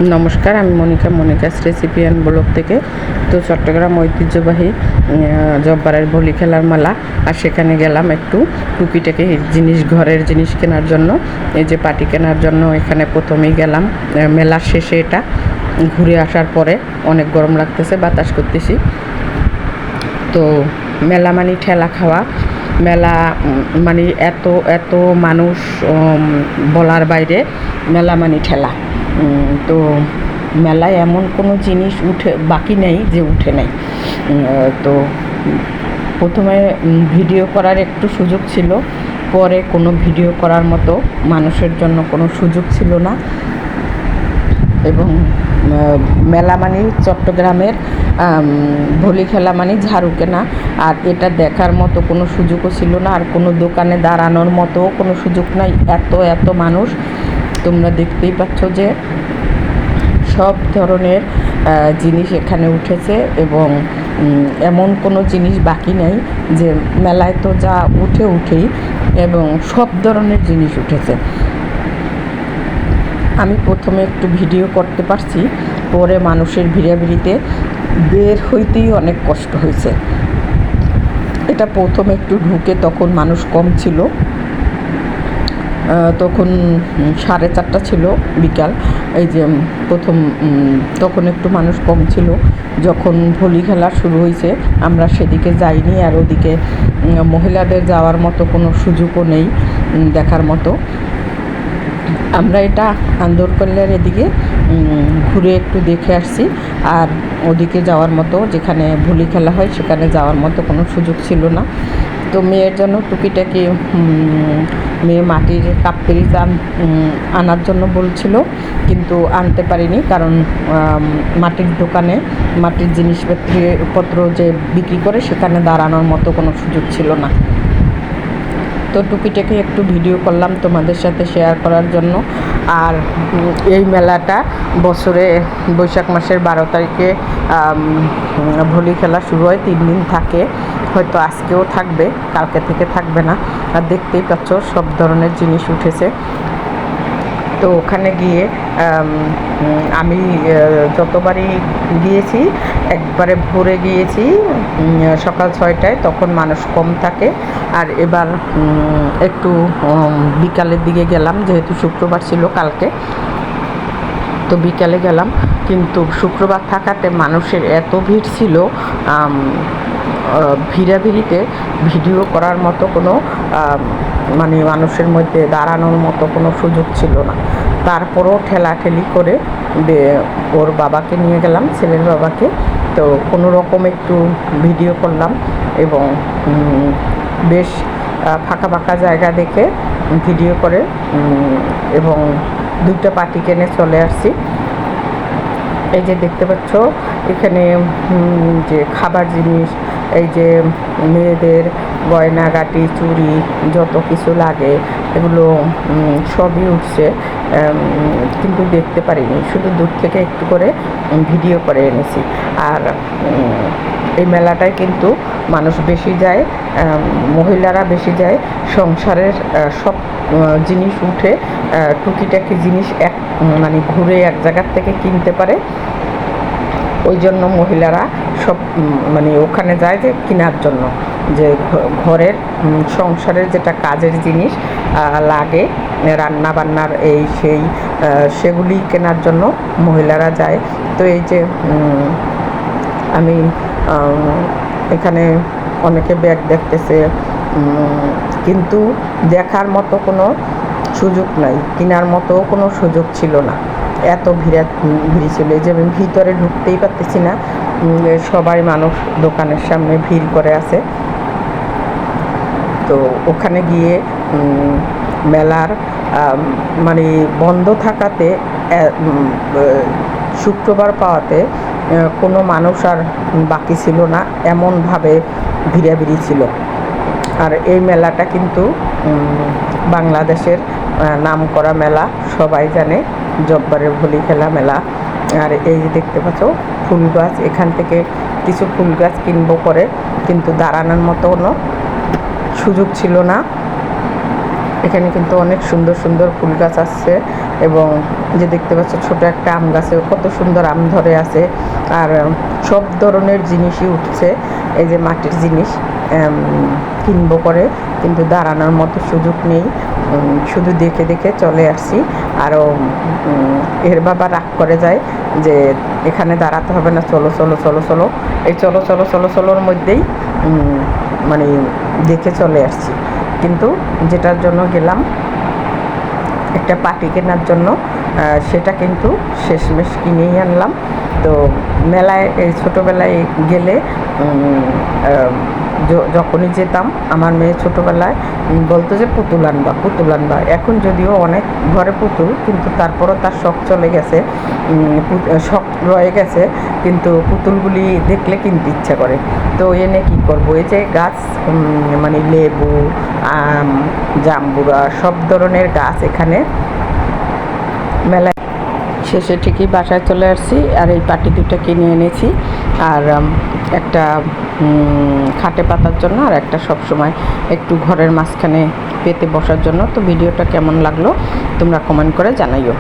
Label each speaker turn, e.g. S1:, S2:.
S1: নমস্কার, আমি Monica's recipe and blog থেকে। তো চট্টগ্রাম ঐতিহ্যবাহী জব্বারের ভলি খেলার মেলা, আর সেখানে গেলাম একটু টুকিটাকি জিনিস, ঘরের জিনিস কেনার জন্য। এই যে পাটি কেনার জন্য এখানে প্রথমেই গেলাম। মেলার শেষে এটা ঘুরে আসার পরে অনেক গরম লাগতেছে, বাতাস করতেছি। তো মেলা মানে ঠেলা খাওয়া, মেলা মানে এত এত মানুষ, বলার বাইরে। মেলা মানে ঠেলা। তো মেলায় এমন কোনো জিনিস উঠে বাকি নেই যে উঠে নেই। তো প্রথমে ভিডিও করার একটু সুযোগ ছিল, পরে কোনো ভিডিও করার মতো মানুষের জন্য কোনো সুযোগ ছিল না। এবং মেলা মানে চট্টগ্রামের ভলি খেলা মানে ঝাড়ু কেনা, আর এটা দেখার মতো কোনো সুযোগও ছিল না। আর কোনো দোকানে দাঁড়ানোর মতো কোনো সুযোগ নাই, এত এত মানুষ। তোমরা দেখতেই পাচ্ছ যে সব ধরনের জিনিস এখানে উঠেছে, এবং এমন কোনো জিনিস বাকি নেই যে মেলায় তো যা উঠেই, এবং সব ধরনের জিনিস উঠেছে। আমি প্রথমে একটু ভিডিও করতে পারছি, পরে মানুষের ভিড়াভিড়িতে বের হইতেই অনেক কষ্ট হয়েছে। এটা প্রথমে একটু ঢুকে তখন মানুষ কম ছিল, তখন 4:30 ছিল বিকাল। এই যে প্রথম তখন একটু মানুষ কম ছিল। যখন ভলি খেলা শুরু হয়েছে আমরা সেদিকে যাইনি, আর ওদিকে মহিলাদের যাওয়ার মতো কোনো সুযোগও নেই দেখার মতো। আমরা এটা আন্দরকল্যার এদিকে ঘুরে একটু দেখে আসছি, আর ওদিকে যাওয়ার মতো, যেখানে ভলি খেলা হয় সেখানে যাওয়ার মতো কোনো সুযোগ ছিল না। তো মেয়ের জন্য টুকিটাকি মেয়ে মাটির কাপ পিরিচ আনার জন্য বলছিল, কিন্তু আনতে পারিনি, কারণ মাটির দোকানে মাটির জিনিসপত্র যে বিক্রি করে সেখানে দাঁড়ানোর মতো কোনো সুযোগ ছিল না। তো টুকিটাকি একটু ভিডিও করলাম তোমাদের সাথে শেয়ার করার জন্য। আর এই মেলাটা বছরে বৈশাখ মাসের 12 তারিখে ভলি খেলা শুরু হয়, 3 দিন থাকে। হয়তো আজকেও থাকবে, কালকে থেকে থাকবে না। আর দেখতেই পাচ্ছ সব ধরনের জিনিস উঠেছে। তো ওখানে গিয়ে আমি যতবারই গিয়েছি একবারে ভোরে গিয়েছি, সকাল 6টায়, তখন মানুষ কম থাকে। আর এবার একটু বিকালের দিকে গেলাম, যেহেতু শুক্রবার ছিল কালকে, তো বিকালে গেলাম। কিন্তু শুক্রবার থাকাতে মানুষের এত ভিড় ছিল, ভিড়াভিড়িতে ভিডিও করার মতো কোনো মানে মানুষের মধ্যে দাঁড়ানোর মতো কোনো সুযোগ ছিল না। তারপরও ঠেলাঠেলি করে ওর বাবাকে নিয়ে গেলাম, ছেলের বাবাকে। তো কোনো রকম একটু ভিডিও করলাম, এবং বেশ ফাঁকা ফাঁকা জায়গা দেখে ভিডিও করে, এবং 2টা পাটি কিনে চলে আসছি। এই যে দেখতে পাচ্ছ এখানে যে খাবার জিনিস, এই যে মেয়েদের গয়নাগাটি, চুড়ি, যত কিছু লাগে এগুলো সবই উঠছে, কিন্তু দেখতে পারিনি, শুধু দূর থেকে একটু করে ভিডিও করে এনেছি। আর এই মেলাটায় কিন্তু মানুষ বেশি যায়, মহিলারা বেশি যায়। সংসারের সব জিনিস উঠে, টুকিটাকি জিনিস মানে ঘুরে এক জায়গার থেকে কিনতে পারে। ওই জন্য মহিলারা সব মানে ওখানে যায় যে কেনার জন্য, যে ঘরের সংসারের যেটা কাজের জিনিস লাগে, রান্না বান্নার এই সেই, সেগুলি কেনার জন্য মহিলারা যায়। তো এই যে আমি এখানে অনেকে ব্যাগ দেখতেছে, কিন্তু দেখার মতো কোনো সুযোগ নাই, কেনার মতো কোনো সুযোগ ছিল না, এত ভিড় ছিল যে আমি ভিতরে ঢুকতেই পারতেছি না। সবাই মানুষ দোকানের সামনে ভিড় করে আছে। তো ওখানে গিয়ে মেলার মানে বন্ধ থাকাতে, শুক্রবার পাওয়াতে কোনো মানুষ আর বাকি ছিল না, এমনভাবে ভিড়াভিড়ি ছিল। আর এই মেলাটা কিন্তু বাংলাদেশের নামকরা মেলা, সবাই জানে, জব্বারের ভলি খেলা মেলা। আর এই যে দেখতে পাচ্ছ ফুল গাছ, এখান থেকে কিছু ফুল গাছ কিনবো করে, কিন্তু দাঁড়ানোর মতো কোনো সুযোগ ছিল না। এখানে কিন্তু অনেক সুন্দর সুন্দর ফুল গাছ আসছে, এবং যে দেখতে পাচ্ছ ছোট একটা আম গাছে কত সুন্দর আম ধরে আছে। আর সব ধরনের জিনিসই উঠছে, এই যে মাটির জিনিস কিনবো করে, কিন্তু দাঁড়ানোর মতো সুযোগ নেই, শুধু দেখে দেখে চলে আসছি। আরও এর বাবা রাগ করে যায় যে এখানে দাঁড়াতে হবে না, চলো চলো চলো চলো, এই চলো চলো চলো চলোর মধ্যেই মানে দেখে চলে আসছি। কিন্তু যেটার জন্য গেলাম একটা পাটি কেনার জন্য, সেটা কিন্তু শেষমেশ কিনেই আনলাম। তো মেলায় এই ছোটোবেলায় গেলে যখনই যেতাম, আমার মেয়ে ছোটোবেলায় বলতো যে পুতুল আনবা পুতুল আনবা। এখন যদিও অনেক ঘরে পুতুল, কিন্তু তারপরও তার শখ চলে গেছে, শখ রয়ে গেছে, কিন্তু পুতুলগুলি দেখলে কিনতে ইচ্ছা করে। তো এনে কী করবো, এই যে গাছ মানে লেবু, আম, জাম্বুরা সব ধরনের গাছ এখানে মেলায়। শেষে ঠিকই বাসায় চলে আসছি, আর এই পাটি দুটো কিনে এনেছি, আর একটা খাটে পাতার জন্য, আর একটা সবসময় একটু ঘরের মাঝখানে পেতে বসার জন্য। তো ভিডিওটা কেমন লাগলো তোমরা কমেন্ট করে জানাইও।